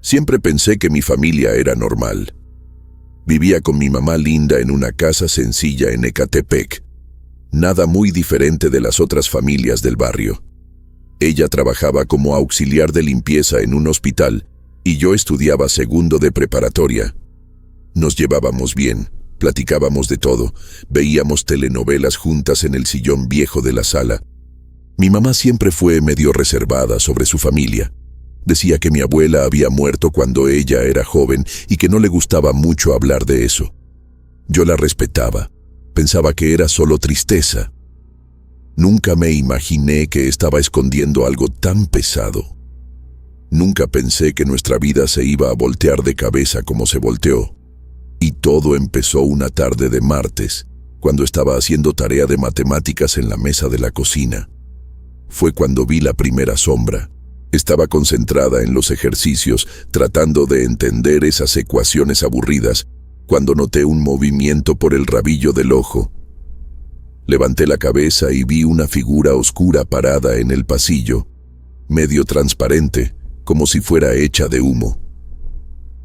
Siempre pensé que mi familia era normal. Vivía con mi mamá linda en una casa sencilla en Ecatepec, nada muy diferente de las otras familias del barrio. Ella trabajaba como auxiliar de limpieza en un hospital y yo estudiaba segundo de preparatoria. Nos llevábamos bien, platicábamos de todo, veíamos telenovelas juntas en el sillón viejo de la sala. Mi mamá siempre fue medio reservada sobre su familia. Decía que mi abuela había muerto cuando ella era joven y que no le gustaba mucho hablar de eso. Yo la respetaba, pensaba que era solo tristeza. Nunca me imaginé que estaba escondiendo algo tan pesado. Nunca pensé que nuestra vida se iba a voltear de cabeza como se volteó. Y todo empezó una tarde de martes, cuando estaba haciendo tarea de matemáticas en la mesa de la cocina. Fue cuando vi la primera sombra. Estaba concentrada en los ejercicios, tratando de entender esas ecuaciones aburridas, cuando noté un movimiento por el rabillo del ojo. Levanté la cabeza y vi una figura oscura parada en el pasillo, medio transparente, como si fuera hecha de humo.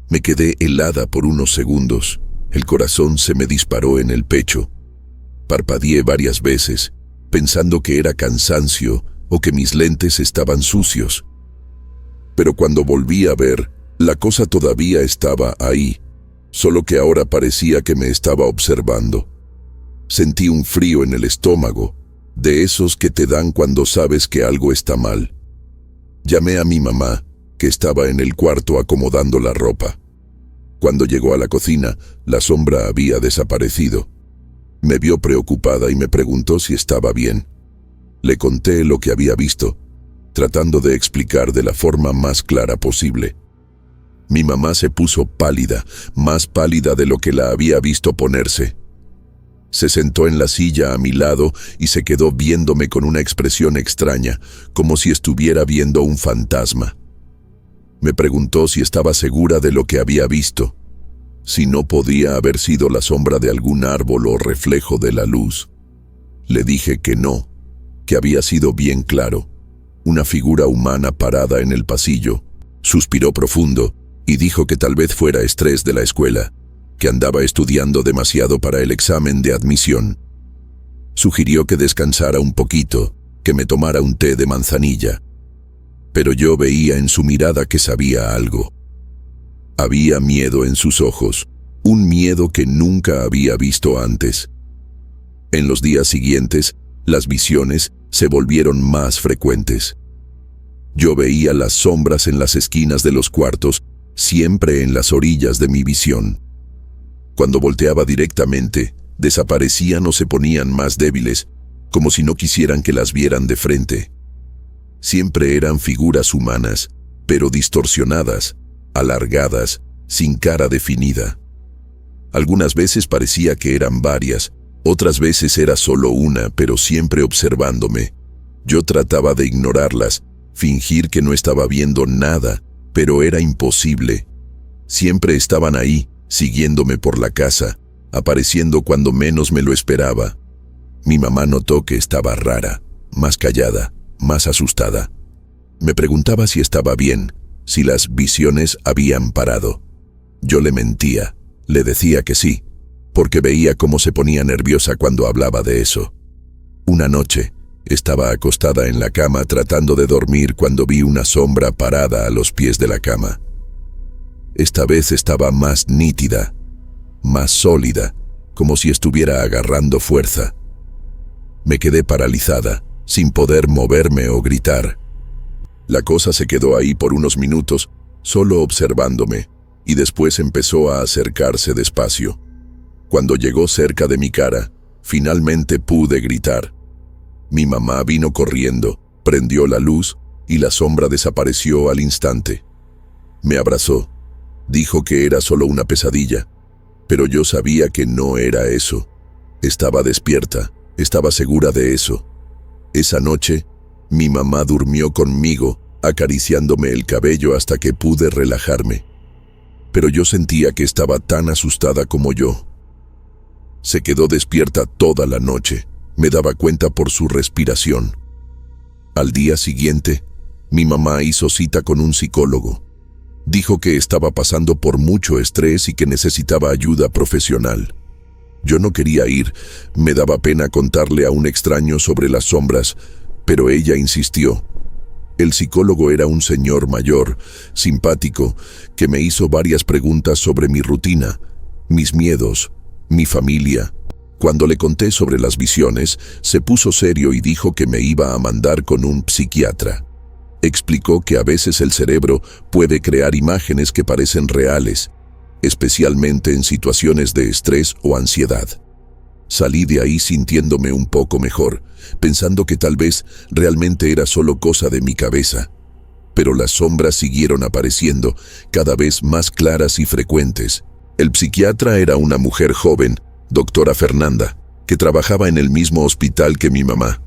Me quedé helada por unos segundos, el corazón se me disparó en el pecho. Parpadeé varias veces, pensando que era cansancio o que mis lentes estaban sucios. Pero cuando volví a ver, la cosa todavía estaba ahí, solo que ahora parecía que me estaba observando. Sentí un frío en el estómago, de esos que te dan cuando sabes que algo está mal. Llamé a mi mamá, que estaba en el cuarto acomodando la ropa. Cuando llegó a la cocina, la sombra había desaparecido. Me vio preocupada y me preguntó si estaba bien. Le conté lo que había visto, tratando de explicar de la forma más clara posible. Mi mamá se puso pálida, más pálida de lo que la había visto ponerse. Se sentó en la silla a mi lado y se quedó viéndome con una expresión extraña, como si estuviera viendo un fantasma. Me preguntó si estaba segura de lo que había visto, si no podía haber sido la sombra de algún árbol o reflejo de la luz. Le dije que no, que había sido bien claro, una figura humana parada en el pasillo. Suspiró profundo y dijo que tal vez fuera estrés de la escuela, que andaba estudiando demasiado para el examen de admisión. Sugirió que descansara un poquito, que me tomara un té de manzanilla. Pero yo veía en su mirada que sabía algo. Había miedo en sus ojos, un miedo que nunca había visto antes. En los días siguientes, las visiones se volvieron más frecuentes. Yo veía las sombras en las esquinas de los cuartos, siempre en las orillas de mi visión. Cuando volteaba directamente, desaparecían o se ponían más débiles, como si no quisieran que las vieran de frente. Siempre eran figuras humanas, pero distorsionadas, alargadas, sin cara definida. Algunas veces parecía que eran varias, otras veces era solo una, pero siempre observándome. Yo trataba de ignorarlas, fingir que no estaba viendo nada, pero era imposible. Siempre estaban ahí, siguiéndome por la casa, apareciendo cuando menos me lo esperaba. Mi mamá notó que estaba rara, más callada, más asustada. Me preguntaba si estaba bien, si las visiones habían parado. Yo le mentía, le decía que sí, porque veía cómo se ponía nerviosa cuando hablaba de eso. Una noche, estaba acostada en la cama tratando de dormir cuando vi una sombra parada a los pies de la cama. Esta vez estaba más nítida, más sólida, como si estuviera agarrando fuerza. Me quedé paralizada, sin poder moverme o gritar. La cosa se quedó ahí por unos minutos, solo observándome, y después empezó a acercarse despacio. Cuando llegó cerca de mi cara, finalmente pude gritar. Mi mamá vino corriendo, prendió la luz, y la sombra desapareció al instante. Me abrazó. Dijo que era solo una pesadilla, pero yo sabía que no era eso. Estaba despierta, estaba segura de eso. Esa noche, mi mamá durmió conmigo, acariciándome el cabello hasta que pude relajarme. Pero yo sentía que estaba tan asustada como yo. Se quedó despierta toda la noche, me daba cuenta por su respiración. Al día siguiente, mi mamá hizo cita con un psicólogo. Dijo que estaba pasando por mucho estrés y que necesitaba ayuda profesional. Yo no quería ir, me daba pena contarle a un extraño sobre las sombras, pero ella insistió. El psicólogo era un señor mayor, simpático, que me hizo varias preguntas sobre mi rutina, mis miedos, mi familia. Cuando le conté sobre las visiones, se puso serio y dijo que me iba a mandar con un psiquiatra. Explicó que a veces el cerebro puede crear imágenes que parecen reales, especialmente en situaciones de estrés o ansiedad. Salí de ahí sintiéndome un poco mejor, pensando que tal vez realmente era solo cosa de mi cabeza. Pero las sombras siguieron apareciendo, cada vez más claras y frecuentes. El psiquiatra era una mujer joven, doctora Fernanda, que trabajaba en el mismo hospital que mi mamá.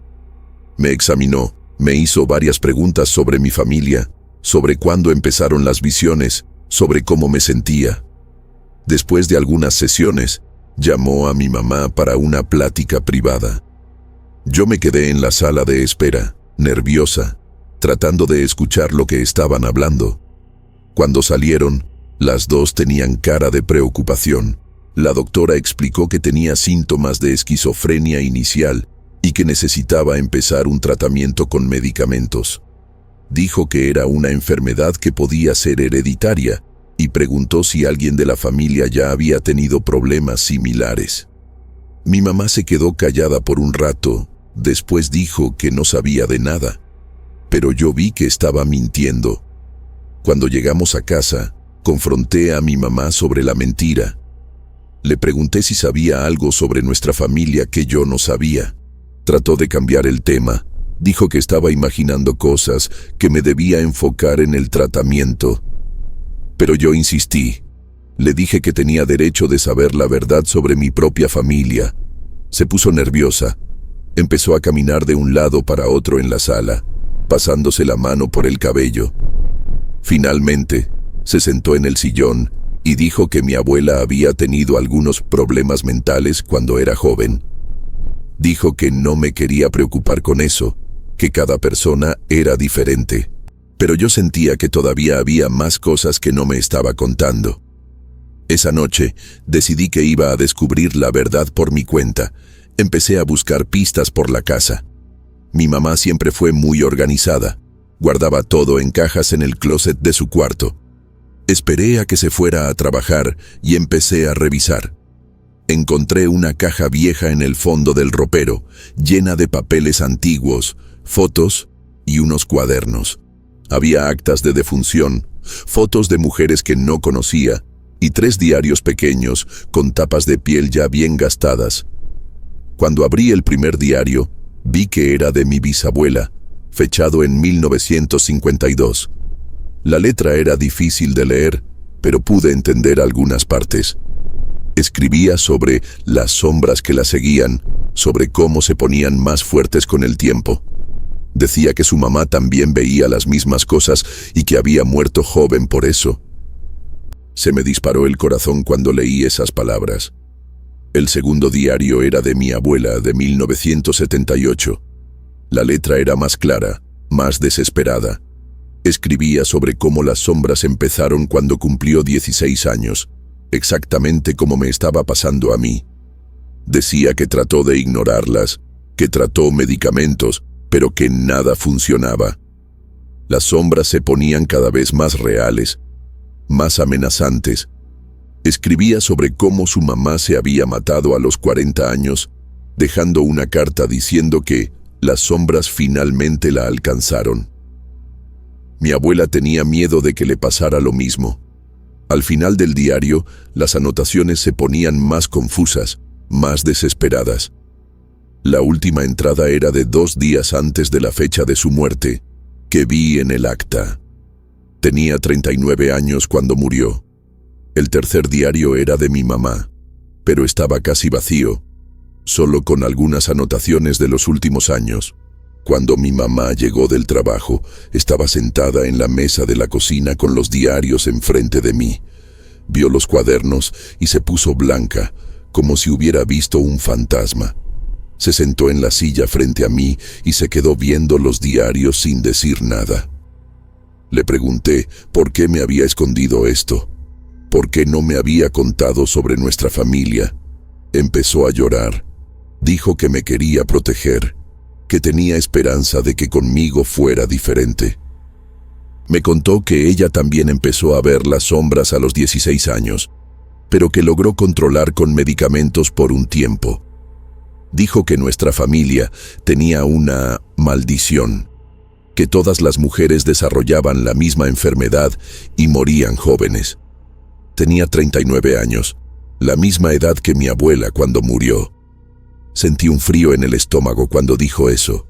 Me examinó, me hizo varias preguntas sobre mi familia, sobre cuándo empezaron las visiones, sobre cómo me sentía. Después de algunas sesiones, llamó a mi mamá para una plática privada. Yo me quedé en la sala de espera, nerviosa, tratando de escuchar lo que estaban hablando. Cuando salieron, las dos tenían cara de preocupación. La doctora explicó que tenía síntomas de esquizofrenia inicial y que necesitaba empezar un tratamiento con medicamentos. Dijo que era una enfermedad que podía ser hereditaria y preguntó si alguien de la familia ya había tenido problemas similares. Mi mamá se quedó callada por un rato, después dijo que no sabía de nada, pero yo vi que estaba mintiendo. Cuando llegamos a casa, confronté a mi mamá sobre la mentira. Le pregunté si sabía algo sobre nuestra familia que yo no sabía. Trató de cambiar el tema. Dijo que estaba imaginando cosas, que me debía enfocar en el tratamiento. Pero yo insistí. Le dije que tenía derecho de saber la verdad sobre mi propia familia. Se puso nerviosa. Empezó a caminar de un lado para otro en la sala, pasándose la mano por el cabello. Finalmente, se sentó en el sillón y dijo que mi abuela había tenido algunos problemas mentales cuando era joven. Dijo que no me quería preocupar con eso, que cada persona era diferente. Pero yo sentía que todavía había más cosas que no me estaba contando. Esa noche, decidí que iba a descubrir la verdad por mi cuenta. Empecé a buscar pistas por la casa. Mi mamá siempre fue muy organizada. Guardaba todo en cajas en el closet de su cuarto. Esperé a que se fuera a trabajar y empecé a revisar. Encontré una caja vieja en el fondo del ropero, llena de papeles antiguos, fotos y unos cuadernos. Había actas de defunción, fotos de mujeres que no conocía y 3 diarios pequeños con tapas de piel ya bien gastadas. Cuando abrí el primer diario, vi que era de mi bisabuela, fechado en 1952. La letra era difícil de leer, pero pude entender algunas partes. Escribía sobre las sombras que la seguían, sobre cómo se ponían más fuertes con el tiempo. Decía que su mamá también veía las mismas cosas y que había muerto joven por eso. Se me disparó el corazón cuando leí esas palabras. El segundo diario era de mi abuela, de 1978. La letra era más clara, más desesperada. Escribía sobre cómo las sombras empezaron cuando cumplió 16 años, exactamente como me estaba pasando a mí. Decía que trató de ignorarlas, que trató medicamentos, pero que nada funcionaba. Las sombras se ponían cada vez más reales, más amenazantes. Escribía sobre cómo su mamá se había matado a los 40 años, dejando una carta diciendo que las sombras finalmente la alcanzaron. Mi abuela tenía miedo de que le pasara lo mismo. Al final del diario, las anotaciones se ponían más confusas, más desesperadas. La última entrada era de 2 días antes de la fecha de su muerte, que vi en el acta. Tenía 39 años cuando murió. El tercer diario era de mi mamá, pero estaba casi vacío, solo con algunas anotaciones de los últimos años. Cuando mi mamá llegó del trabajo, estaba sentada en la mesa de la cocina con los diarios enfrente de mí. Vio los cuadernos y se puso blanca, como si hubiera visto un fantasma. Se sentó en la silla frente a mí y se quedó viendo los diarios sin decir nada. Le pregunté por qué me había escondido esto, por qué no me había contado sobre nuestra familia. Empezó a llorar. Dijo que me quería proteger, que tenía esperanza de que conmigo fuera diferente. Me contó que ella también empezó a ver las sombras a los 16 años, pero que logró controlar con medicamentos por un tiempo. Dijo que nuestra familia tenía una maldición, que todas las mujeres desarrollaban la misma enfermedad y morían jóvenes. Tenía 39 años, la misma edad que mi abuela cuando murió. Sentí un frío en el estómago cuando dijo eso.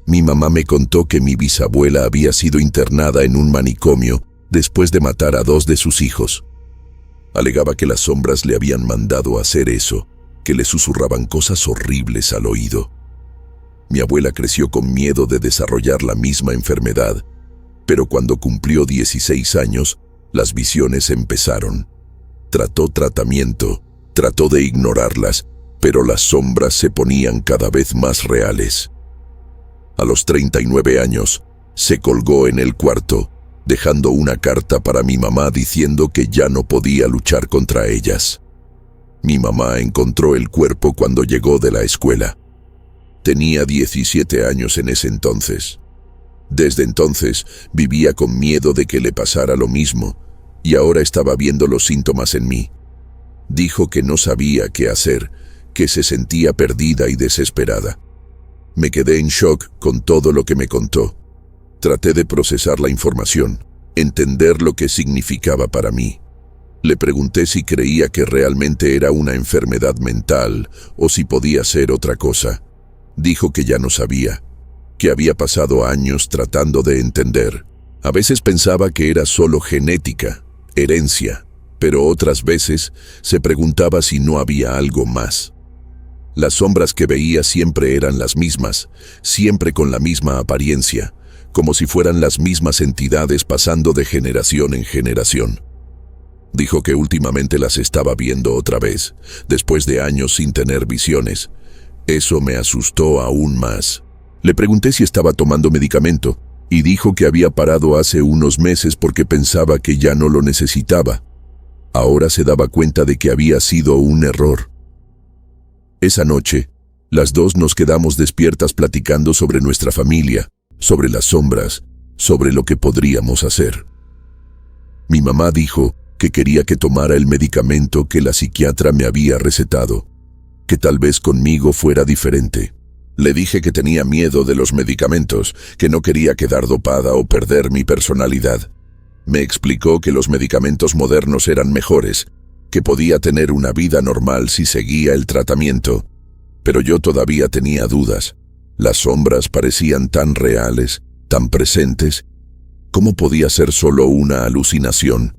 Mi mamá me contó que mi bisabuela había sido internada en un manicomio después de matar a 2 de sus hijos. Alegaba que las sombras le habían mandado a hacer eso, que le susurraban cosas horribles al oído. Mi abuela creció con miedo de desarrollar la misma enfermedad, pero cuando cumplió 16 años, las visiones empezaron. Trató tratamiento, trató de ignorarlas, pero las sombras se ponían cada vez más reales. A los 39 años, se colgó en el cuarto, dejando una carta para mi mamá diciendo que ya no podía luchar contra ellas. Mi mamá encontró el cuerpo cuando llegó de la escuela. Tenía 17 años en ese entonces. Desde entonces vivía con miedo de que le pasara lo mismo, y ahora estaba viendo los síntomas en mí. Dijo que no sabía qué hacer, que se sentía perdida y desesperada. Me quedé en shock con todo lo que me contó. Traté de procesar la información, entender lo que significaba para mí. Le pregunté si creía que realmente era una enfermedad mental o si podía ser otra cosa. Dijo que ya no sabía, que había pasado años tratando de entender. A veces pensaba que era solo genética, herencia, pero otras veces se preguntaba si no había algo más. Las sombras que veía siempre eran las mismas, siempre con la misma apariencia, como si fueran las mismas entidades pasando de generación en generación. Dijo que últimamente las estaba viendo otra vez, después de años sin tener visiones. Eso me asustó aún más. Le pregunté si estaba tomando medicamento, y dijo que había parado hace unos meses porque pensaba que ya no lo necesitaba. Ahora se daba cuenta de que había sido un error. Esa noche, las dos nos quedamos despiertas platicando sobre nuestra familia, sobre las sombras, sobre lo que podríamos hacer. Mi mamá dijo que quería que tomara el medicamento que la psiquiatra me había recetado, que tal vez conmigo fuera diferente. Le dije que tenía miedo de los medicamentos, que no quería quedar dopada o perder mi personalidad. Me explicó que los medicamentos modernos eran mejores, que podía tener una vida normal si seguía el tratamiento. Pero yo todavía tenía dudas. Las sombras parecían tan reales, tan presentes. ¿Cómo podía ser solo una alucinación?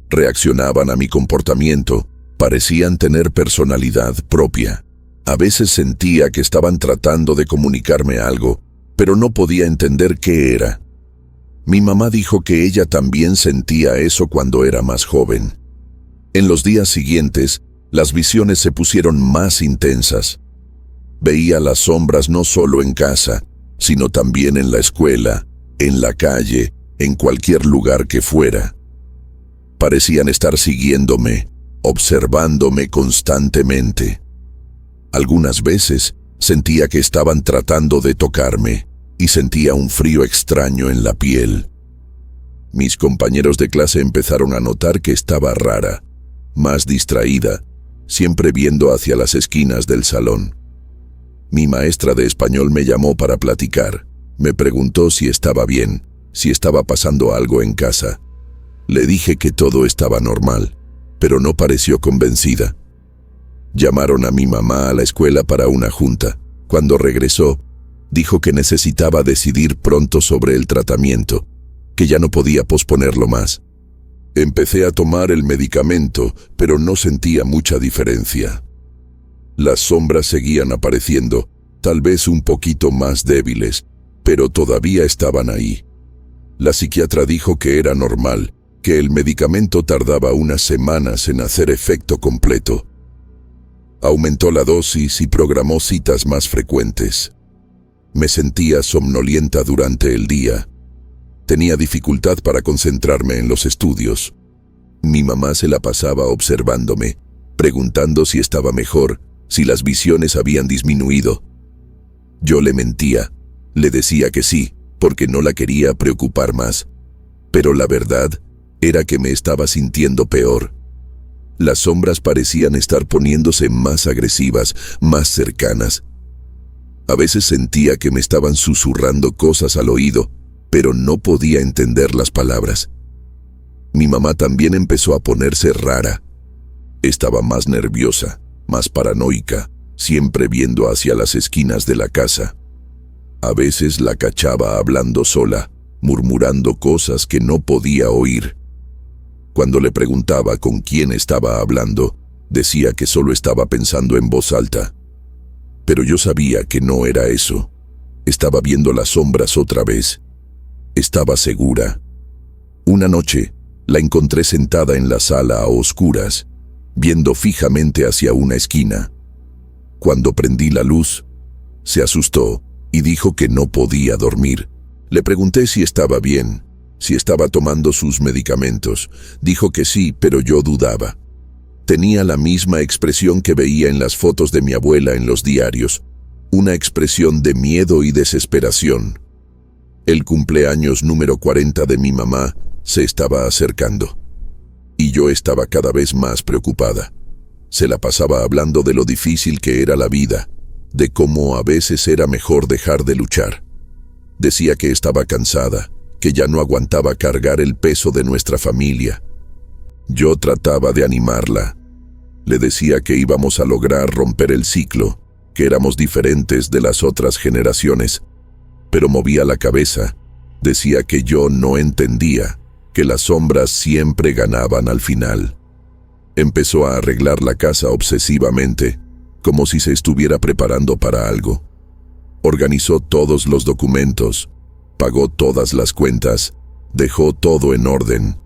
Reaccionaban a mi comportamiento, parecían tener personalidad propia. A veces sentía que estaban tratando de comunicarme algo, pero no podía entender qué era. Mi mamá dijo que ella también sentía eso cuando era más joven. En los días siguientes, las visiones se pusieron más intensas. Veía las sombras no solo en casa, sino también en la escuela, en la calle, en cualquier lugar que fuera. Parecían estar siguiéndome, observándome constantemente. Algunas veces sentía que estaban tratando de tocarme y sentía un frío extraño en la piel. Mis compañeros de clase empezaron a notar que estaba rara, más distraída, siempre viendo hacia las esquinas del salón. Mi maestra de español me llamó para platicar. Me preguntó si estaba bien, si estaba pasando algo en casa. Le dije que todo estaba normal, pero no pareció convencida. Llamaron a mi mamá a la escuela para una junta. Cuando regresó, dijo que necesitaba decidir pronto sobre el tratamiento, que ya no podía posponerlo más. Empecé a tomar el medicamento, pero no sentía mucha diferencia. Las sombras seguían apareciendo, tal vez un poquito más débiles, pero todavía estaban ahí. La psiquiatra dijo que era normal, que el medicamento tardaba unas semanas en hacer efecto completo. Aumentó la dosis y programó citas más frecuentes. Me sentía somnolienta durante el día. Tenía dificultad para concentrarme en los estudios. Mi mamá se la pasaba observándome, preguntando si estaba mejor, si las visiones habían disminuido. Yo le mentía, le decía que sí, porque no la quería preocupar más. Pero la verdad era que me estaba sintiendo peor. Las sombras parecían estar poniéndose más agresivas, más cercanas. A veces sentía que me estaban susurrando cosas al oído, pero no podía entender las palabras. Mi mamá también empezó a ponerse rara. Estaba más nerviosa, más paranoica, siempre viendo hacia las esquinas de la casa. A veces la cachaba hablando sola, murmurando cosas que no podía oír. Cuando le preguntaba con quién estaba hablando, decía que solo estaba pensando en voz alta. Pero yo sabía que no era eso. Estaba viendo las sombras otra vez. Estaba segura. Una noche, la encontré sentada en la sala a oscuras, viendo fijamente hacia una esquina. Cuando prendí la luz, se asustó y dijo que no podía dormir. Le pregunté si estaba bien, si estaba tomando sus medicamentos. Dijo que sí, pero yo dudaba. Tenía la misma expresión que veía en las fotos de mi abuela en los diarios, una expresión de miedo y desesperación. El cumpleaños número 40 de mi mamá se estaba acercando, y yo estaba cada vez más preocupada. Se la pasaba hablando de lo difícil que era la vida, de cómo a veces era mejor dejar de luchar. Decía que estaba cansada, que ya no aguantaba cargar el peso de nuestra familia. Yo trataba de animarla. Le decía que íbamos a lograr romper el ciclo, que éramos diferentes de las otras generaciones, pero movía la cabeza. Decía que yo no entendía, que las sombras siempre ganaban al final. Empezó a arreglar la casa obsesivamente, como si se estuviera preparando para algo. Organizó todos los documentos, pagó todas las cuentas, dejó todo en orden.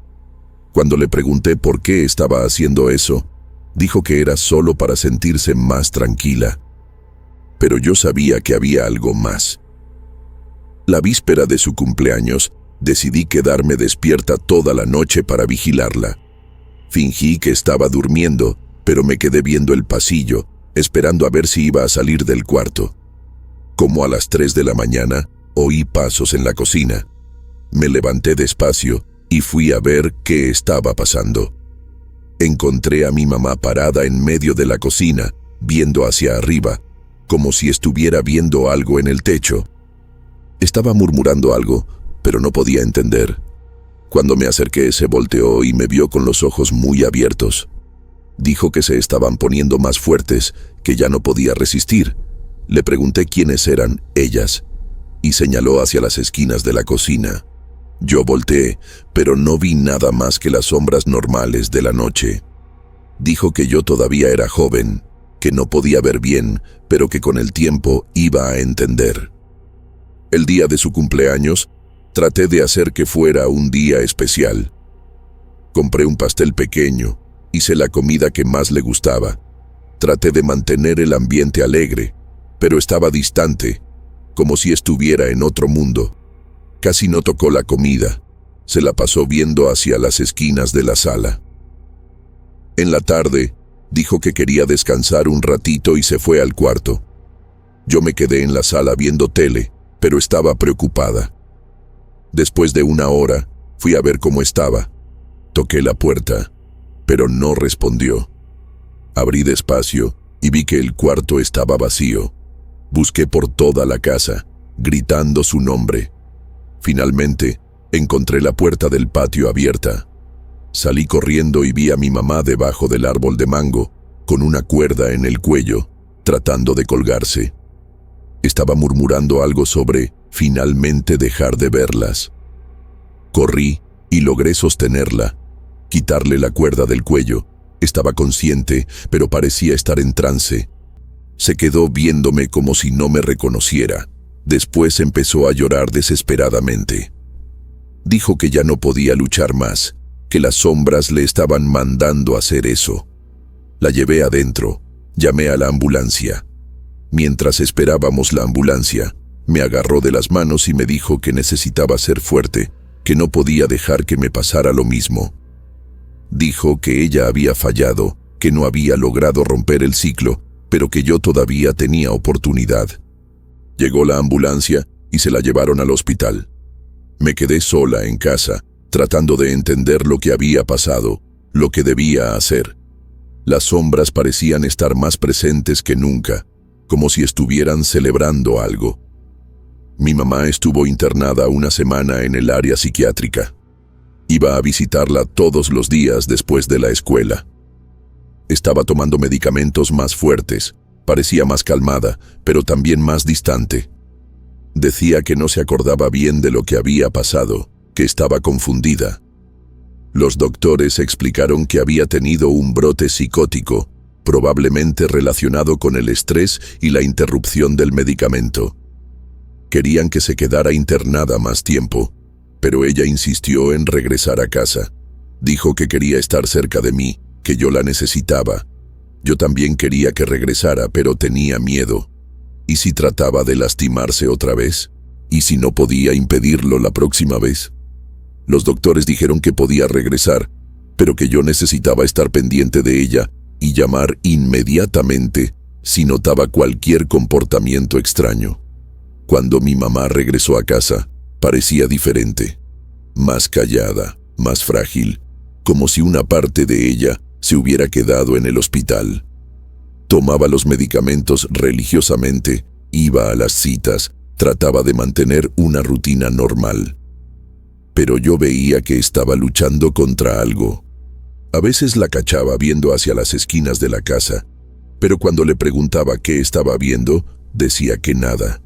Cuando le pregunté por qué estaba haciendo eso, dijo que era solo para sentirse más tranquila. Pero yo sabía que había algo más. La víspera de su cumpleaños, decidí quedarme despierta toda la noche para vigilarla. Fingí que estaba durmiendo, pero me quedé viendo el pasillo, esperando a ver si iba a salir del cuarto. Como a las 3 de la mañana, oí pasos en la cocina. Me levanté despacio y fui a ver qué estaba pasando. Encontré a mi mamá parada en medio de la cocina, viendo hacia arriba, como si estuviera viendo algo en el techo. Estaba murmurando algo, pero no podía entender. Cuando me acerqué, se volteó y me vio con los ojos muy abiertos. Dijo que se estaban poniendo más fuertes, que ya no podía resistir. Le pregunté quiénes eran ellas, y señaló hacia las esquinas de la cocina. Yo volteé, pero no vi nada más que las sombras normales de la noche. Dijo que yo todavía era joven, que no podía ver bien, pero que con el tiempo iba a entender. El día de su cumpleaños, traté de hacer que fuera un día especial. Compré un pastel pequeño, hice la comida que más le gustaba. Traté de mantener el ambiente alegre, pero estaba distante, como si estuviera en otro mundo. Casi no tocó la comida, se la pasó viendo hacia las esquinas de la sala. En la tarde, dijo que quería descansar un ratito y se fue al cuarto. Yo me quedé en la sala viendo tele, pero estaba preocupada. Después de una hora, fui a ver cómo estaba. Toqué la puerta, pero no respondió. Abrí despacio y vi que el cuarto estaba vacío. Busqué por toda la casa, gritando su nombre. Finalmente, encontré la puerta del patio abierta. Salí corriendo y vi a mi mamá debajo del árbol de mango, con una cuerda en el cuello, tratando de colgarse. Estaba murmurando algo sobre finalmente dejar de verlas. Corrí y logré sostenerla, quitarle la cuerda del cuello. Estaba consciente, pero parecía estar en trance. Se quedó viéndome como si no me reconociera. Después empezó a llorar desesperadamente. Dijo que ya no podía luchar más, que las sombras le estaban mandando hacer eso. La llevé adentro, llamé a la ambulancia. Mientras esperábamos la ambulancia, me agarró de las manos y me dijo que necesitaba ser fuerte, que no podía dejar que me pasara lo mismo. Dijo que ella había fallado, que no había logrado romper el ciclo, pero que yo todavía tenía oportunidad. Llegó la ambulancia y se la llevaron al hospital. Me quedé sola en casa, tratando de entender lo que había pasado, lo que debía hacer. Las sombras parecían estar más presentes que nunca, como si estuvieran celebrando algo. Mi mamá estuvo internada una semana en el área psiquiátrica. Iba a visitarla todos los días después de la escuela. Estaba tomando medicamentos más fuertes, parecía más calmada, pero también más distante. Decía que no se acordaba bien de lo que había pasado, que estaba confundida. Los doctores explicaron que había tenido un brote psicótico, probablemente relacionado con el estrés y la interrupción del medicamento. Querían que se quedara internada más tiempo, pero ella insistió en regresar a casa. Dijo que quería estar cerca de mí, que yo la necesitaba. Yo también quería que regresara, pero tenía miedo. ¿Y si trataba de lastimarse otra vez? ¿Y si no podía impedirlo la próxima vez? Los doctores dijeron que podía regresar, pero que yo necesitaba estar pendiente de ella y llamar inmediatamente si notaba cualquier comportamiento extraño. Cuando mi mamá regresó a casa, parecía diferente, más callada, más frágil, como si una parte de ella se hubiera quedado en el hospital. Tomaba los medicamentos religiosamente, iba a las citas, trataba de mantener una rutina normal. Pero yo veía que estaba luchando contra algo. A veces la cachaba viendo hacia las esquinas de la casa, pero cuando le preguntaba qué estaba viendo, decía que nada.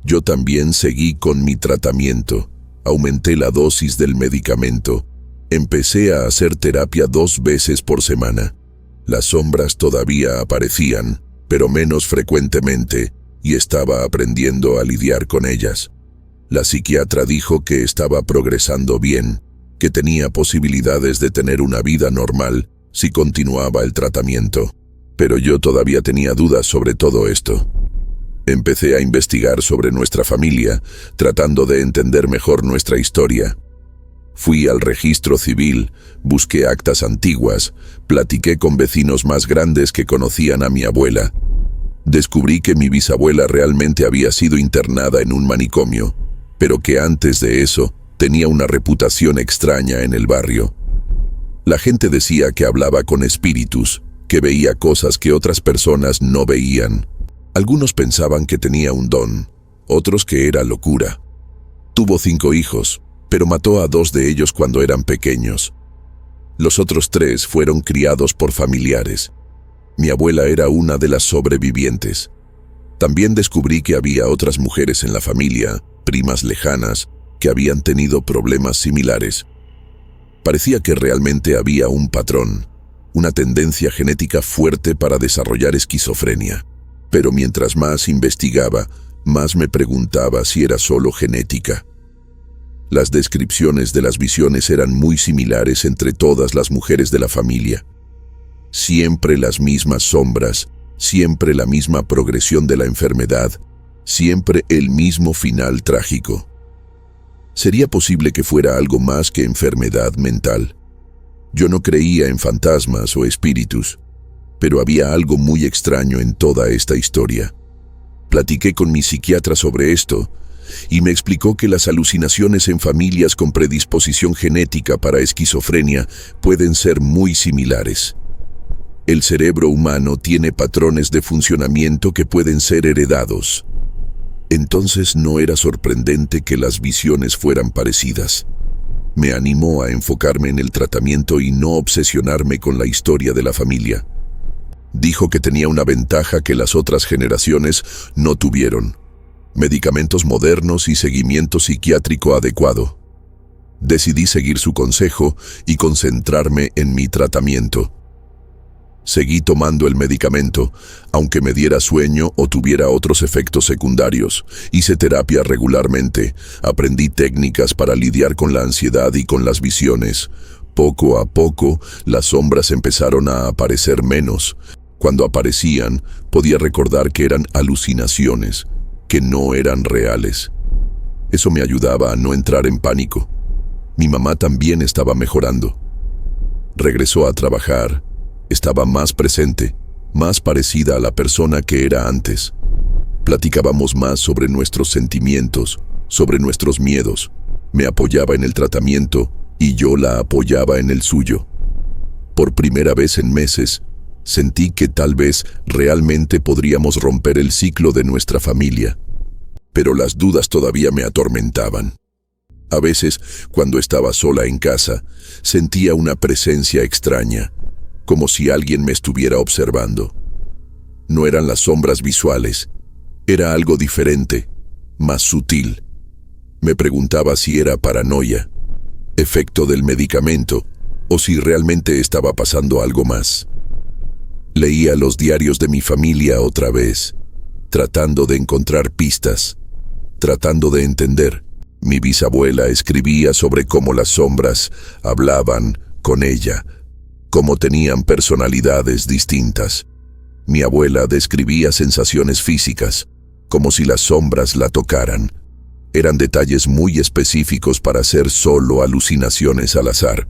Yo también seguí con mi tratamiento, aumenté la dosis del medicamento, empecé a hacer terapia 2 veces por semana. Las sombras todavía aparecían, pero menos frecuentemente, y estaba aprendiendo a lidiar con ellas. La psiquiatra dijo que estaba progresando bien, que tenía posibilidades de tener una vida normal si continuaba el tratamiento. Pero yo todavía tenía dudas sobre todo esto. Empecé a investigar sobre nuestra familia, tratando de entender mejor nuestra historia. Fui al registro civil, busqué actas antiguas, platiqué con vecinos más grandes que conocían a mi abuela. Descubrí que mi bisabuela realmente había sido internada en un manicomio, pero que antes de eso tenía una reputación extraña en el barrio. La gente decía que hablaba con espíritus, que veía cosas que otras personas no veían. Algunos pensaban que tenía un don, otros que era locura. Tuvo 5 hijos, pero mató a 2 de ellos cuando eran pequeños. Los otros 3 fueron criados por familiares. Mi abuela era una de las sobrevivientes. También descubrí que había otras mujeres en la familia, primas lejanas, que habían tenido problemas similares. Parecía que realmente había un patrón, una tendencia genética fuerte para desarrollar esquizofrenia. Pero mientras más investigaba, más me preguntaba si era solo genética. Las descripciones de las visiones eran muy similares entre todas las mujeres de la familia. Siempre las mismas sombras, siempre la misma progresión de la enfermedad, siempre el mismo final trágico. ¿Sería posible que fuera algo más que enfermedad mental? Yo no creía en fantasmas o espíritus, pero había algo muy extraño en toda esta historia. Platiqué con mi psiquiatra sobre esto y me explicó que las alucinaciones en familias con predisposición genética para esquizofrenia pueden ser muy similares. El cerebro humano tiene patrones de funcionamiento que pueden ser heredados. Entonces no era sorprendente que las visiones fueran parecidas. Me animó a enfocarme en el tratamiento y no obsesionarme con la historia de la familia. Dijo que tenía una ventaja que las otras generaciones no tuvieron: medicamentos modernos y seguimiento psiquiátrico adecuado. Decidí seguir su consejo y concentrarme en mi tratamiento. Seguí tomando el medicamento, aunque me diera sueño o tuviera otros efectos secundarios. Hice terapia regularmente, aprendí técnicas para lidiar con la ansiedad y con las visiones. Poco a poco, las sombras empezaron a aparecer menos. Cuando aparecían, podía recordar que eran alucinaciones, que no eran reales. Eso me ayudaba a no entrar en pánico. Mi mamá también estaba mejorando. Regresó a trabajar, estaba más presente, más parecida a la persona que era antes. Platicábamos más sobre nuestros sentimientos, sobre nuestros miedos. Me apoyaba en el tratamiento y yo la apoyaba en el suyo. Por primera vez en meses, sentí que tal vez realmente podríamos romper el ciclo de nuestra familia. Pero las dudas todavía me atormentaban. A veces, cuando estaba sola en casa, sentía una presencia extraña, como si alguien me estuviera observando. No eran las sombras visuales, era algo diferente, más sutil. Me preguntaba si era paranoia, efecto del medicamento, o si realmente estaba pasando algo más. Leía los diarios de mi familia otra vez, tratando de encontrar pistas, tratando de entender. Mi bisabuela escribía sobre cómo las sombras hablaban con ella, cómo tenían personalidades distintas. Mi abuela describía sensaciones físicas, como si las sombras la tocaran. Eran detalles muy específicos para ser solo alucinaciones al azar.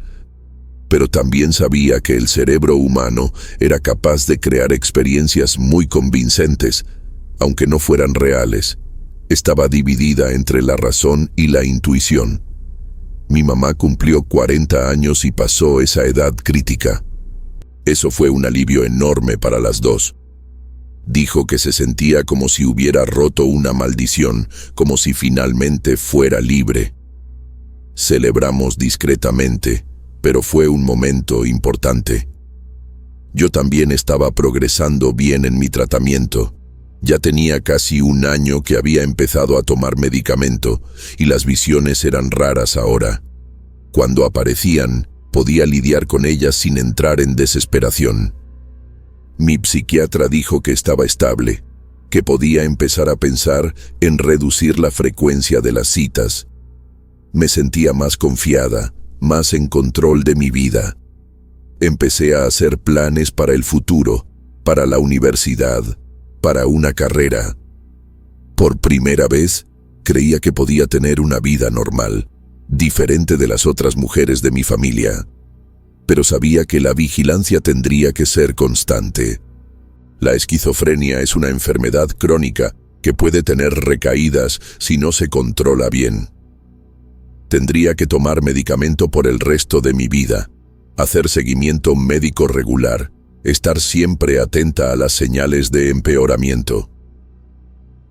Pero también sabía que el cerebro humano era capaz de crear experiencias muy convincentes, aunque no fueran reales. Estaba dividida entre la razón y la intuición. Mi mamá cumplió 40 años y pasó esa edad crítica. Eso fue un alivio enorme para las dos. Dijo que se sentía como si hubiera roto una maldición, como si finalmente fuera libre. Celebramos discretamente, pero fue un momento importante. Yo también estaba progresando bien en mi tratamiento. Ya tenía casi un año que había empezado a tomar medicamento y las visiones eran raras ahora. Cuando aparecían, podía lidiar con ellas sin entrar en desesperación. Mi psiquiatra dijo que estaba estable, que podía empezar a pensar en reducir la frecuencia de las citas. Me sentía más confiada, más en control de mi vida. Empecé a hacer planes para el futuro, para la universidad, para una carrera. Por primera vez, creía que podía tener una vida normal, diferente de las otras mujeres de mi familia. Pero sabía que la vigilancia tendría que ser constante. La esquizofrenia es una enfermedad crónica que puede tener recaídas si no se controla bien. Tendría que tomar medicamento por el resto de mi vida, hacer seguimiento médico regular, estar siempre atenta a las señales de empeoramiento.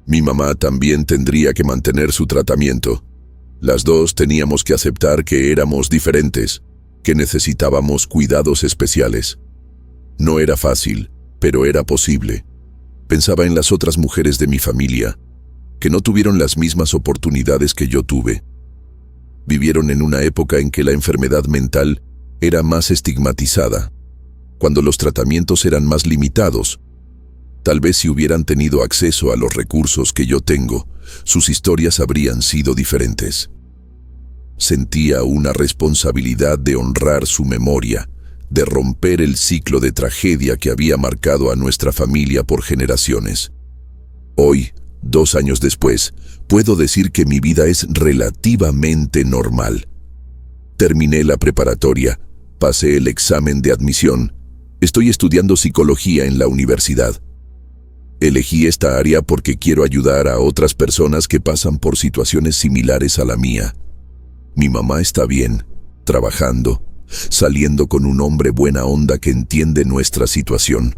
Mi mamá también tendría que mantener su tratamiento. Las dos teníamos que aceptar que éramos diferentes, que necesitábamos cuidados especiales. No era fácil, pero era posible. Pensaba en las otras mujeres de mi familia, que no tuvieron las mismas oportunidades que yo tuve. Vivieron en una época en que la enfermedad mental era más estigmatizada, cuando los tratamientos eran más limitados. Tal vez si hubieran tenido acceso a los recursos que yo tengo, sus historias habrían sido diferentes. Sentía una responsabilidad de honrar su memoria, de romper el ciclo de tragedia que había marcado a nuestra familia por generaciones. Hoy, 2 años después, puedo decir que mi vida es relativamente normal. Terminé la preparatoria, pasé el examen de admisión. Estoy estudiando psicología en la universidad. Elegí esta área porque quiero ayudar a otras personas que pasan por situaciones similares a la mía. Mi mamá está bien, trabajando, saliendo con un hombre buena onda que entiende nuestra situación.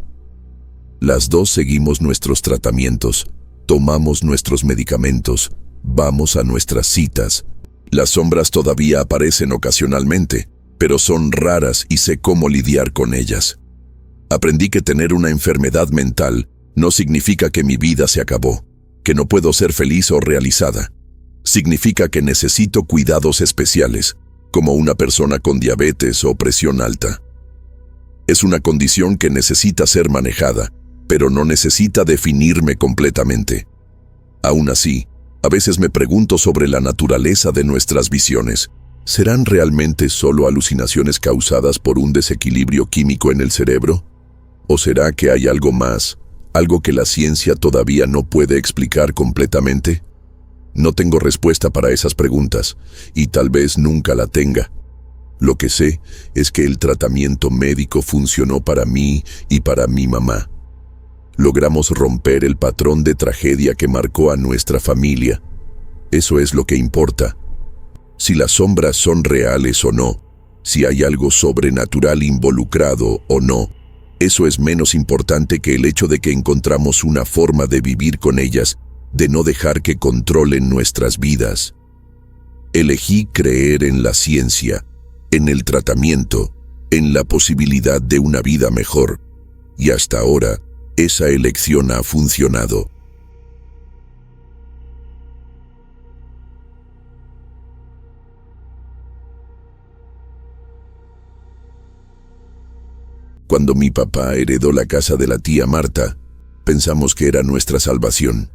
Las dos seguimos nuestros tratamientos, tomamos nuestros medicamentos, vamos a nuestras citas. Las sombras todavía aparecen ocasionalmente, pero son raras y sé cómo lidiar con ellas. Aprendí que tener una enfermedad mental no significa que mi vida se acabó, que no puedo ser feliz o realizada. Significa que necesito cuidados especiales, como una persona con diabetes o presión alta. Es una condición que necesita ser manejada, pero no necesita definirme completamente. Aún así, a veces me pregunto sobre la naturaleza de nuestras visiones. ¿Serán realmente solo alucinaciones causadas por un desequilibrio químico en el cerebro? ¿O será que hay algo más, algo que la ciencia todavía no puede explicar completamente? No tengo respuesta para esas preguntas, y tal vez nunca la tenga. Lo que sé es que el tratamiento médico funcionó para mí y para mi mamá. Logramos romper el patrón de tragedia que marcó a nuestra familia. Eso es lo que importa. Si las sombras son reales o no, si hay algo sobrenatural involucrado o no, eso es menos importante que el hecho de que encontramos una forma de vivir con ellas, de no dejar que controlen nuestras vidas. Elegí creer en la ciencia, en el tratamiento, en la posibilidad de una vida mejor, y hasta ahora, esa elección ha funcionado. Cuando mi papá heredó la casa de la tía Marta, pensamos que era nuestra salvación.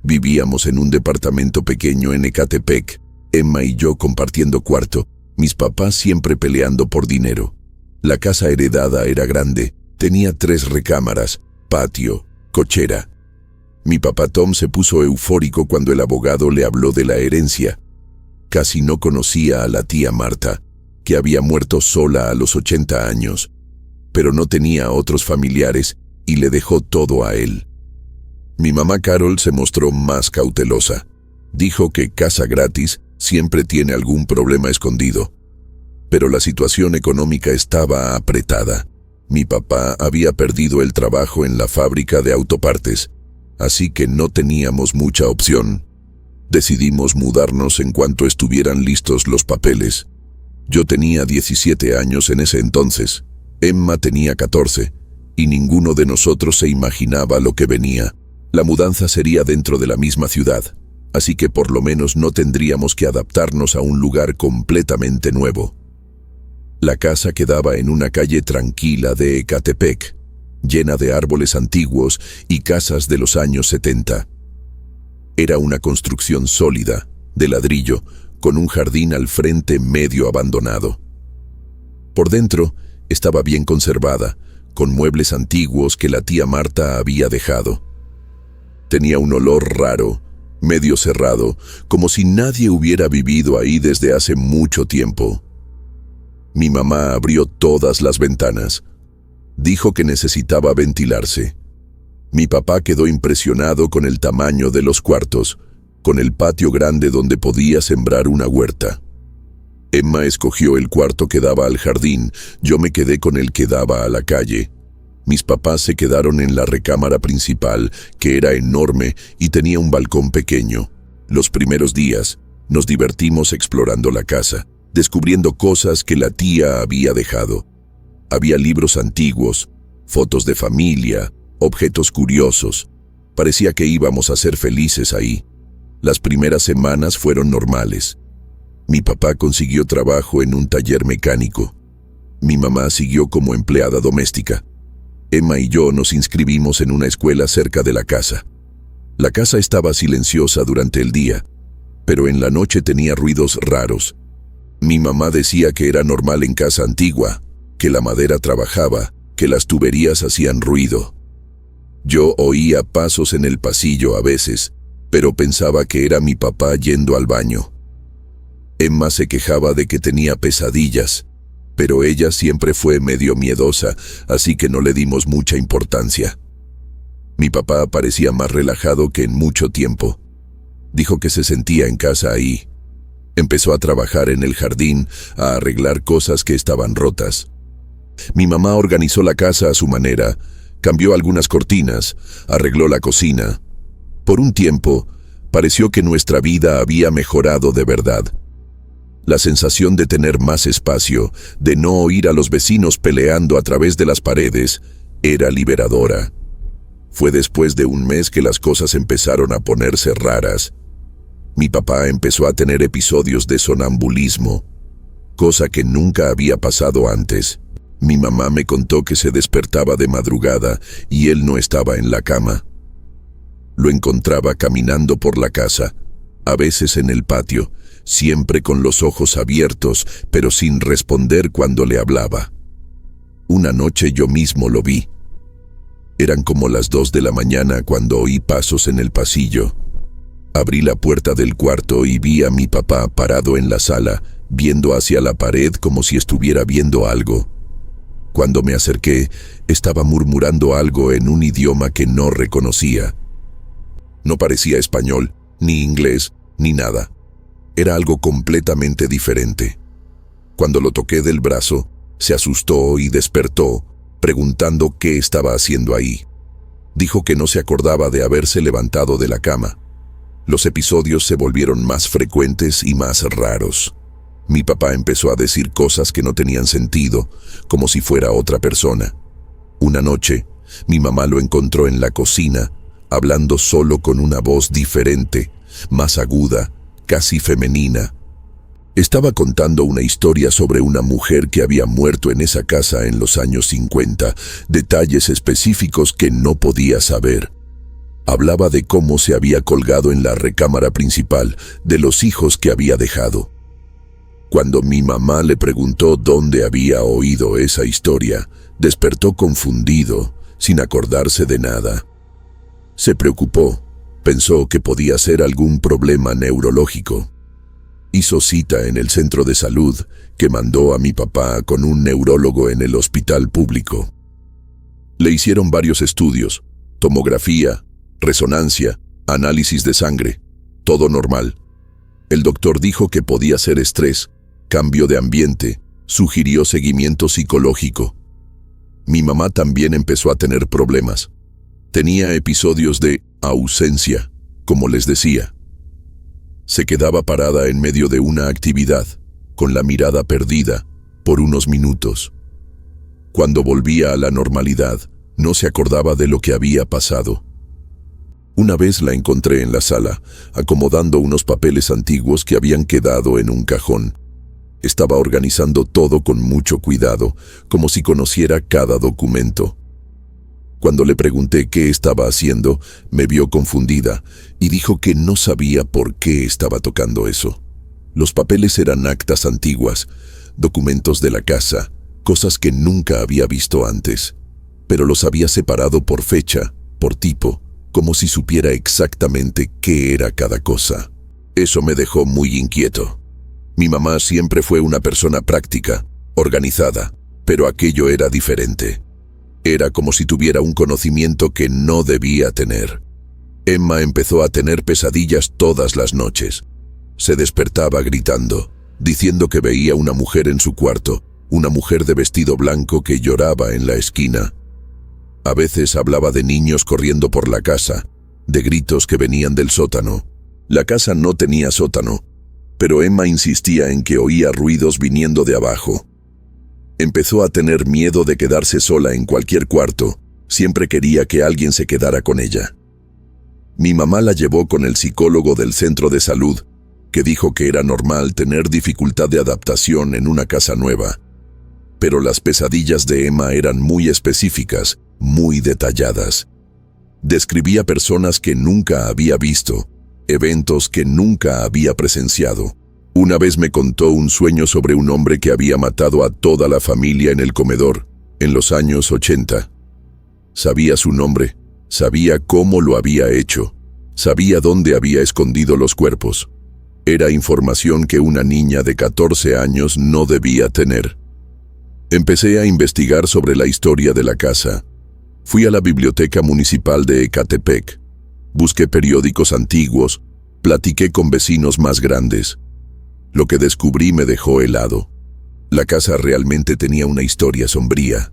Vivíamos en un departamento pequeño en Ecatepec, Emma y yo compartiendo cuarto, mis papás siempre peleando por dinero. La casa heredada era grande, tenía 3 recámaras, patio, cochera. Mi papá Tom se puso eufórico cuando el abogado le habló de la herencia. Casi no conocía a la tía Marta, que había muerto sola a los 80 años, pero no tenía otros familiares y le dejó todo a él. Mi mamá Carol se mostró más cautelosa. Dijo que casa gratis siempre tiene algún problema escondido. Pero la situación económica estaba apretada. Mi papá había perdido el trabajo en la fábrica de autopartes, así que no teníamos mucha opción. Decidimos mudarnos en cuanto estuvieran listos los papeles. Yo tenía 17 años en ese entonces, Emma tenía 14, y ninguno de nosotros se imaginaba lo que venía. La mudanza sería dentro de la misma ciudad, así que por lo menos no tendríamos que adaptarnos a un lugar completamente nuevo. La casa quedaba en una calle tranquila de Ecatepec, llena de árboles antiguos y casas de los años 70. Era una construcción sólida, de ladrillo, con un jardín al frente medio abandonado. Por dentro estaba bien conservada, con muebles antiguos que la tía Marta había dejado. Tenía un olor raro, medio cerrado, como si nadie hubiera vivido ahí desde hace mucho tiempo. Mi mamá abrió todas las ventanas. Dijo que necesitaba ventilarse. Mi papá quedó impresionado con el tamaño de los cuartos, con el patio grande donde podía sembrar una huerta. Emma escogió el cuarto que daba al jardín, yo me quedé con el que daba a la calle. Mis papás se quedaron en la recámara principal, que era enorme y tenía un balcón pequeño. Los primeros días nos divertimos explorando la casa, descubriendo cosas que la tía había dejado. Había libros antiguos, fotos de familia, objetos curiosos. Parecía que íbamos a ser felices ahí. Las primeras semanas fueron normales. Mi papá consiguió trabajo en un taller mecánico. Mi mamá siguió como empleada doméstica. Emma y yo nos inscribimos en una escuela cerca de la casa. La casa estaba silenciosa durante el día, pero en la noche tenía ruidos raros. Mi mamá decía que era normal en casa antigua, que la madera trabajaba, que las tuberías hacían ruido. Yo oía pasos en el pasillo a veces, pero pensaba que era mi papá yendo al baño. Emma se quejaba de que tenía pesadillas, pero ella siempre fue medio miedosa, así que no le dimos mucha importancia. Mi papá parecía más relajado que en mucho tiempo. Dijo que se sentía en casa ahí. Empezó a trabajar en el jardín, a arreglar cosas que estaban rotas. Mi mamá organizó la casa a su manera, cambió algunas cortinas, arregló la cocina. Por un tiempo, pareció que nuestra vida había mejorado de verdad. La sensación de tener más espacio, de no oír a los vecinos peleando a través de las paredes, era liberadora. Fue después de un mes que las cosas empezaron a ponerse raras. Mi papá empezó a tener episodios de sonambulismo, cosa que nunca había pasado antes. Mi mamá me contó que se despertaba de madrugada y él no estaba en la cama. Lo encontraba caminando por la casa, a veces en el patio, siempre con los ojos abiertos, pero sin responder cuando le hablaba. Una noche yo mismo lo vi. Eran como las 2 de la mañana cuando oí pasos en el pasillo. Abrí la puerta del cuarto y vi a mi papá parado en la sala, viendo hacia la pared como si estuviera viendo algo. Cuando me acerqué, estaba murmurando algo en un idioma que no reconocía. No parecía español, ni inglés, ni nada. Era algo completamente diferente. Cuando lo toqué del brazo, se asustó y despertó, preguntando qué estaba haciendo ahí. Dijo que no se acordaba de haberse levantado de la cama. Los episodios se volvieron más frecuentes y más raros. Mi papá empezó a decir cosas que no tenían sentido, como si fuera otra persona. Una noche, mi mamá lo encontró en la cocina, hablando solo con una voz diferente, más aguda, casi femenina. Estaba contando una historia sobre una mujer que había muerto en esa casa en los años 50, detalles específicos que no podía saber. Hablaba de cómo se había colgado en la recámara principal, de los hijos que había dejado. Cuando mi mamá le preguntó dónde había oído esa historia, despertó confundido, sin acordarse de nada. Se preocupó, pensó que podía ser algún problema neurológico. Hizo cita en el centro de salud, que mandó a mi papá con un neurólogo en el hospital público. Le hicieron varios estudios, tomografía, resonancia, análisis de sangre, todo normal. El doctor dijo que podía ser estrés, cambio de ambiente, sugirió seguimiento psicológico. Mi mamá también empezó a tener problemas. Tenía episodios de ausencia, como les decía. Se quedaba parada en medio de una actividad, con la mirada perdida, por unos minutos. Cuando volvía a la normalidad, no se acordaba de lo que había pasado. Una vez la encontré en la sala, acomodando unos papeles antiguos que habían quedado en un cajón. Estaba organizando todo con mucho cuidado, como si conociera cada documento. Cuando le pregunté qué estaba haciendo, me vio confundida y dijo que no sabía por qué estaba tocando eso. Los papeles eran actas antiguas, documentos de la casa, cosas que nunca había visto antes, pero los había separado por fecha, por tipo, como si supiera exactamente qué era cada cosa. Eso me dejó muy inquieto. Mi mamá siempre fue una persona práctica, organizada, pero aquello era diferente. Era como si tuviera un conocimiento que no debía tener. Emma empezó a tener pesadillas todas las noches. Se despertaba gritando, diciendo que veía una mujer en su cuarto, una mujer de vestido blanco que lloraba en la esquina. A veces hablaba de niños corriendo por la casa, de gritos que venían del sótano. La casa no tenía sótano, pero Emma insistía en que oía ruidos viniendo de abajo. Empezó a tener miedo de quedarse sola en cualquier cuarto, siempre quería que alguien se quedara con ella. Mi mamá la llevó con el psicólogo del centro de salud, que dijo que era normal tener dificultad de adaptación en una casa nueva. Pero las pesadillas de Emma eran muy específicas, muy detalladas. Describía personas que nunca había visto, eventos que nunca había presenciado. Una vez me contó un sueño sobre un hombre que había matado a toda la familia en el comedor, en los años 80. Sabía su nombre, sabía cómo lo había hecho, sabía dónde había escondido los cuerpos. Era información que una niña de 14 años no debía tener. Empecé a investigar sobre la historia de la casa. Fui a la biblioteca municipal de Ecatepec. Busqué periódicos antiguos, platiqué con vecinos más grandes. Lo que descubrí me dejó helado. La casa realmente tenía una historia sombría.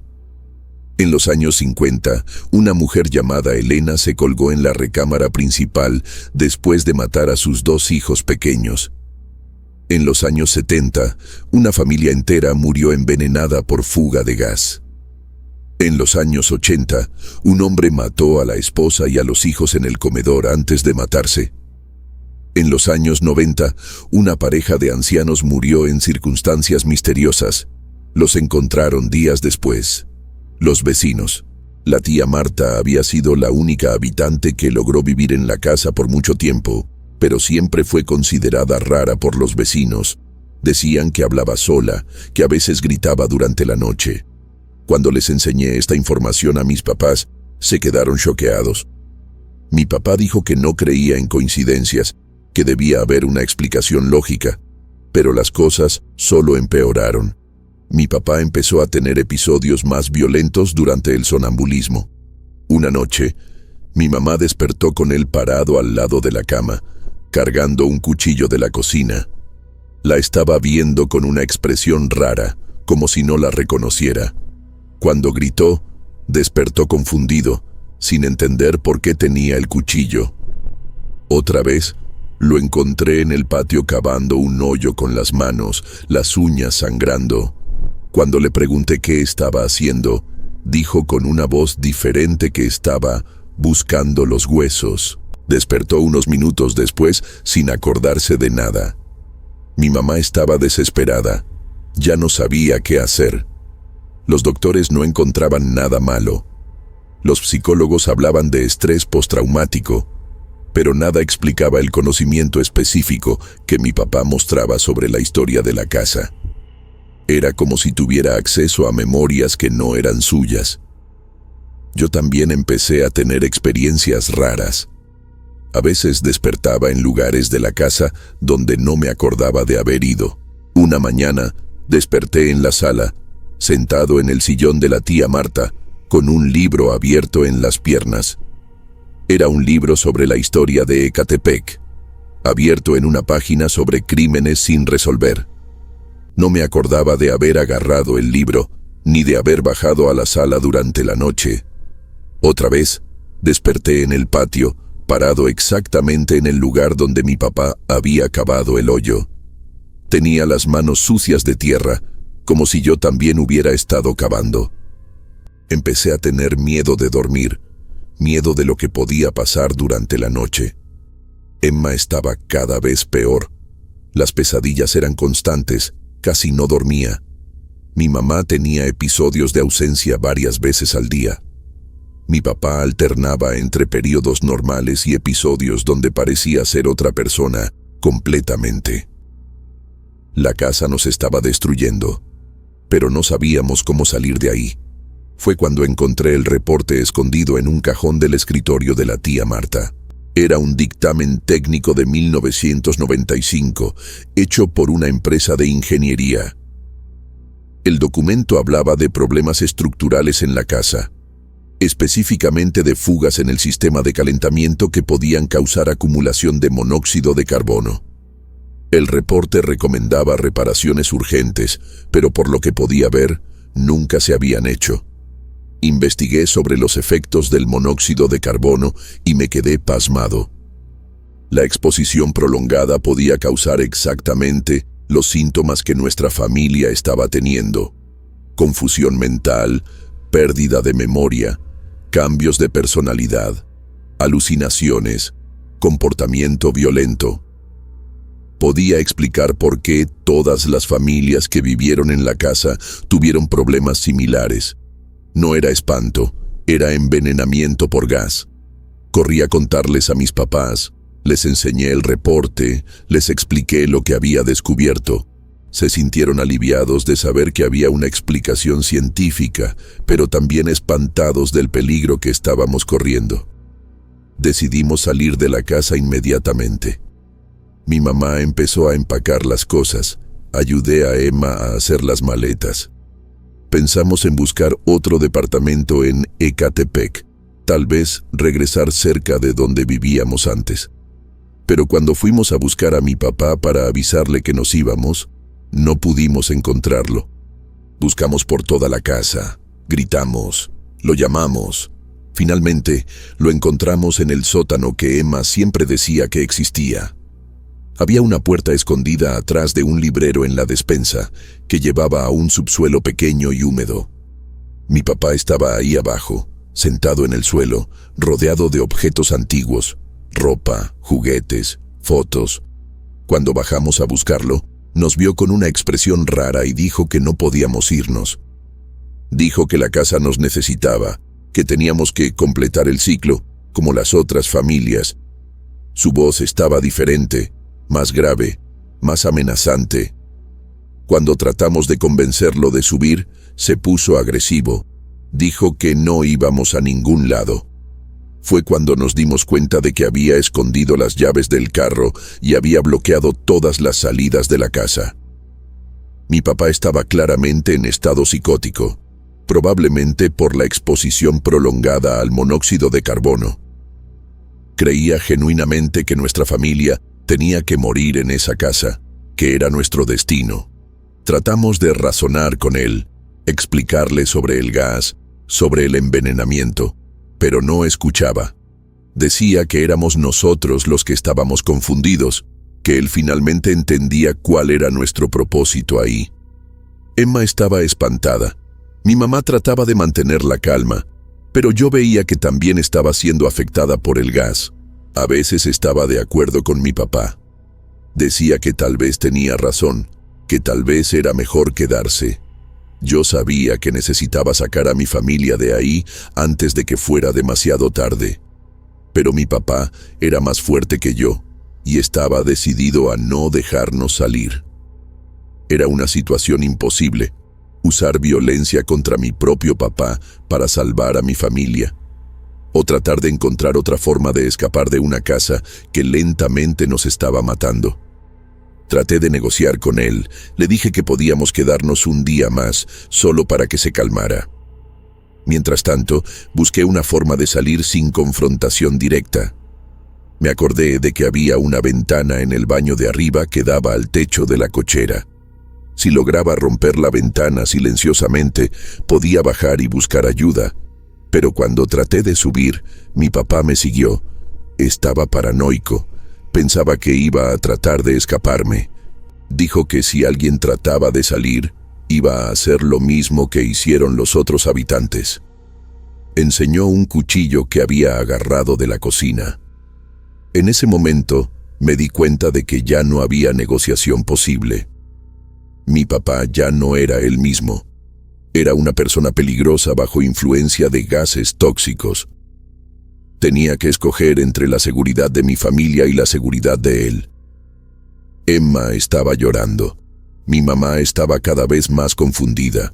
En los años 50, una mujer llamada Elena se colgó en la recámara principal después de matar a sus 2 hijos pequeños. En los años 70, una familia entera murió envenenada por fuga de gas. En los años 80, un hombre mató a la esposa y a los hijos en el comedor antes de matarse. En los años 90, una pareja de ancianos murió en circunstancias misteriosas. Los encontraron días después. Los vecinos. La tía Marta había sido la única habitante que logró vivir en la casa por mucho tiempo, pero siempre fue considerada rara por los vecinos. Decían que hablaba sola, que a veces gritaba durante la noche. Cuando les enseñé esta información a mis papás, se quedaron choqueados. Mi papá dijo que no creía en coincidencias, que debía haber una explicación lógica, pero las cosas solo empeoraron. Mi papá empezó a tener episodios más violentos durante el sonambulismo. Una noche, mi mamá despertó con él parado al lado de la cama, cargando un cuchillo de la cocina. La estaba viendo con una expresión rara, como si no la reconociera. Cuando gritó, despertó confundido, sin entender por qué tenía el cuchillo. Otra vez, lo encontré en el patio cavando un hoyo con las manos, las uñas sangrando. Cuando le pregunté qué estaba haciendo, dijo con una voz diferente que estaba buscando los huesos. Despertó unos minutos después sin acordarse de nada. Mi mamá estaba desesperada. Ya no sabía qué hacer. Los doctores no encontraban nada malo. Los psicólogos hablaban de estrés postraumático, pero nada explicaba el conocimiento específico que mi papá mostraba sobre la historia de la casa. Era como si tuviera acceso a memorias que no eran suyas. Yo también empecé a tener experiencias raras. A veces despertaba en lugares de la casa donde no me acordaba de haber ido. Una mañana, desperté en la sala, sentado en el sillón de la tía Marta, con un libro abierto en las piernas. Era un libro sobre la historia de Ecatepec, abierto en una página sobre crímenes sin resolver. No me acordaba de haber agarrado el libro, ni de haber bajado a la sala durante la noche. Otra vez, desperté en el patio, parado exactamente en el lugar donde mi papá había cavado el hoyo. Tenía las manos sucias de tierra, como si yo también hubiera estado cavando. Empecé a tener miedo de dormir, miedo de lo que podía pasar durante la noche. Emma estaba cada vez peor. Las pesadillas eran constantes, casi no dormía. Mi mamá tenía episodios de ausencia varias veces al día. Mi papá alternaba entre periodos normales y episodios donde parecía ser otra persona completamente. La casa nos estaba destruyendo, pero no sabíamos cómo salir de ahí. Fue cuando encontré el reporte escondido en un cajón del escritorio de la tía Marta. Era un dictamen técnico de 1995, hecho por una empresa de ingeniería. El documento hablaba de problemas estructurales en la casa, específicamente de fugas en el sistema de calentamiento que podían causar acumulación de monóxido de carbono. El reporte recomendaba reparaciones urgentes, pero por lo que podía ver, nunca se habían hecho. Investigué sobre los efectos del monóxido de carbono y me quedé pasmado. La exposición prolongada podía causar exactamente los síntomas que nuestra familia estaba teniendo: confusión mental, pérdida de memoria, cambios de personalidad, alucinaciones, comportamiento violento. Podía explicar por qué todas las familias que vivieron en la casa tuvieron problemas similares. No era espanto, era envenenamiento por gas. Corrí a contarles a mis papás, les enseñé el reporte, les expliqué lo que había descubierto. Se sintieron aliviados de saber que había una explicación científica, pero también espantados del peligro que estábamos corriendo. Decidimos salir de la casa inmediatamente. Mi mamá empezó a empacar las cosas, ayudé a Emma a hacer las maletas. Pensamos en buscar otro departamento en Ecatepec, tal vez regresar cerca de donde vivíamos antes. Pero cuando fuimos a buscar a mi papá para avisarle que nos íbamos, no pudimos encontrarlo. Buscamos por toda la casa, gritamos, lo llamamos. Finalmente, lo encontramos en el sótano que Emma siempre decía que existía. Había una puerta escondida atrás de un librero en la despensa que llevaba a un subsuelo pequeño y húmedo. Mi papá estaba ahí abajo, sentado en el suelo, rodeado de objetos antiguos, ropa, juguetes, fotos. Cuando bajamos a buscarlo, nos vio con una expresión rara y dijo que no podíamos irnos. Dijo que la casa nos necesitaba, que teníamos que completar el ciclo, como las otras familias. Su voz estaba diferente, más grave, más amenazante. Cuando tratamos de convencerlo de subir, se puso agresivo. Dijo que no íbamos a ningún lado. Fue cuando nos dimos cuenta de que había escondido las llaves del carro y había bloqueado todas las salidas de la casa. Mi papá estaba claramente en estado psicótico, probablemente por la exposición prolongada al monóxido de carbono. Creía genuinamente que nuestra familia tenía que morir en esa casa, que era nuestro destino. Tratamos de razonar con él, explicarle sobre el gas, sobre el envenenamiento, pero no escuchaba. Decía que éramos nosotros los que estábamos confundidos, que él finalmente entendía cuál era nuestro propósito ahí. Emma estaba espantada. Mi mamá trataba de mantener la calma, pero yo veía que también estaba siendo afectada por el gas. A veces estaba de acuerdo con mi papá. Decía que tal vez tenía razón, que tal vez era mejor quedarse. Yo sabía que necesitaba sacar a mi familia de ahí antes de que fuera demasiado tarde. Pero mi papá era más fuerte que yo y estaba decidido a no dejarnos salir. Era una situación imposible, usar violencia contra mi propio papá para salvar a mi familia, o tratar de encontrar otra forma de escapar de una casa que lentamente nos estaba matando. Traté de negociar con él, le dije que podíamos quedarnos un día más, solo para que se calmara. Mientras tanto, busqué una forma de salir sin confrontación directa. Me acordé de que había una ventana en el baño de arriba que daba al techo de la cochera. Si lograba romper la ventana silenciosamente, podía bajar y buscar ayuda. Pero cuando traté de subir, mi papá me siguió. Estaba paranoico. Pensaba que iba a tratar de escaparme. Dijo que si alguien trataba de salir, iba a hacer lo mismo que hicieron los otros habitantes. Enseñó un cuchillo que había agarrado de la cocina. En ese momento, me di cuenta de que ya no había negociación posible. Mi papá ya no era él mismo. Era una persona peligrosa bajo influencia de gases tóxicos. Tenía que escoger entre la seguridad de mi familia y la seguridad de él. Emma estaba llorando. Mi mamá estaba cada vez más confundida.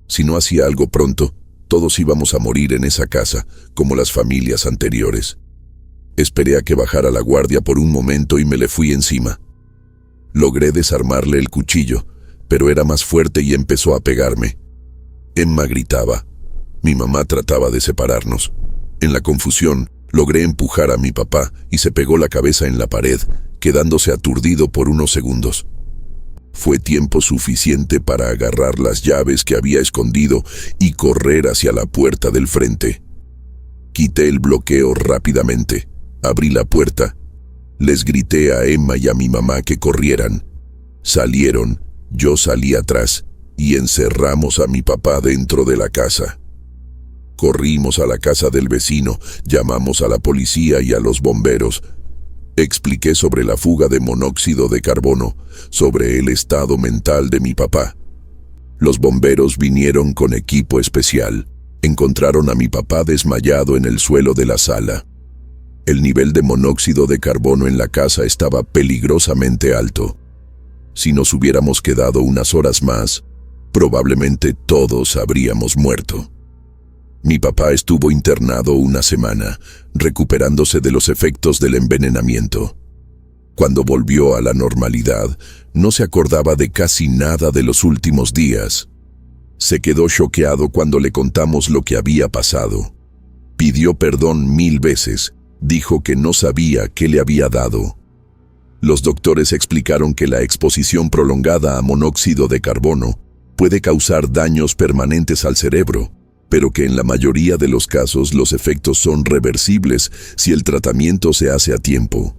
Si no hacía algo pronto, todos íbamos a morir en esa casa, como las familias anteriores. Esperé a que bajara la guardia por un momento y me le fui encima. Logré desarmarle el cuchillo, pero era más fuerte y empezó a pegarme. Emma gritaba. Mi mamá trataba de separarnos. En la confusión, logré empujar a mi papá y se pegó la cabeza en la pared, quedándose aturdido por unos segundos. Fue tiempo suficiente para agarrar las llaves que había escondido y correr hacia la puerta del frente. Quité el bloqueo rápidamente, abrí la puerta, les grité a Emma y a mi mamá que corrieran. Salieron, yo salí atrás y encerramos a mi papá dentro de la casa. Corrimos a la casa del vecino, llamamos a la policía y a los bomberos. Expliqué sobre la fuga de monóxido de carbono, sobre el estado mental de mi papá. Los bomberos vinieron con equipo especial. Encontraron a mi papá desmayado en el suelo de la sala. El nivel de monóxido de carbono en la casa estaba peligrosamente alto. Si nos hubiéramos quedado unas horas más, probablemente todos habríamos muerto. Mi papá estuvo internado una semana, recuperándose de los efectos del envenenamiento. Cuando volvió a la normalidad, no se acordaba de casi nada de los últimos días. Se quedó choqueado cuando le contamos lo que había pasado. Pidió perdón 1000 veces, dijo que no sabía qué le había dado. Los doctores explicaron que la exposición prolongada a monóxido de carbono puede causar daños permanentes al cerebro, pero que en la mayoría de los casos los efectos son reversibles si el tratamiento se hace a tiempo.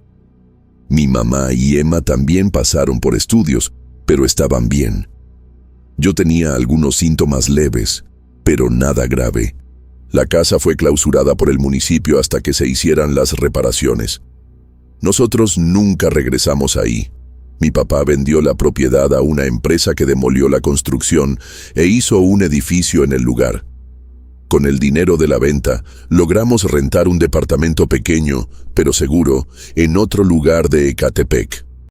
Mi mamá y Emma también pasaron por estudios, pero estaban bien. Yo tenía algunos síntomas leves, pero nada grave. La casa fue clausurada por el municipio hasta que se hicieran las reparaciones. Nosotros nunca regresamos ahí. Mi papá vendió la propiedad a una empresa que demolió la construcción e hizo un edificio en el lugar. Con el dinero de la venta, logramos rentar un departamento pequeño, pero seguro, en otro lugar de Ecatepec.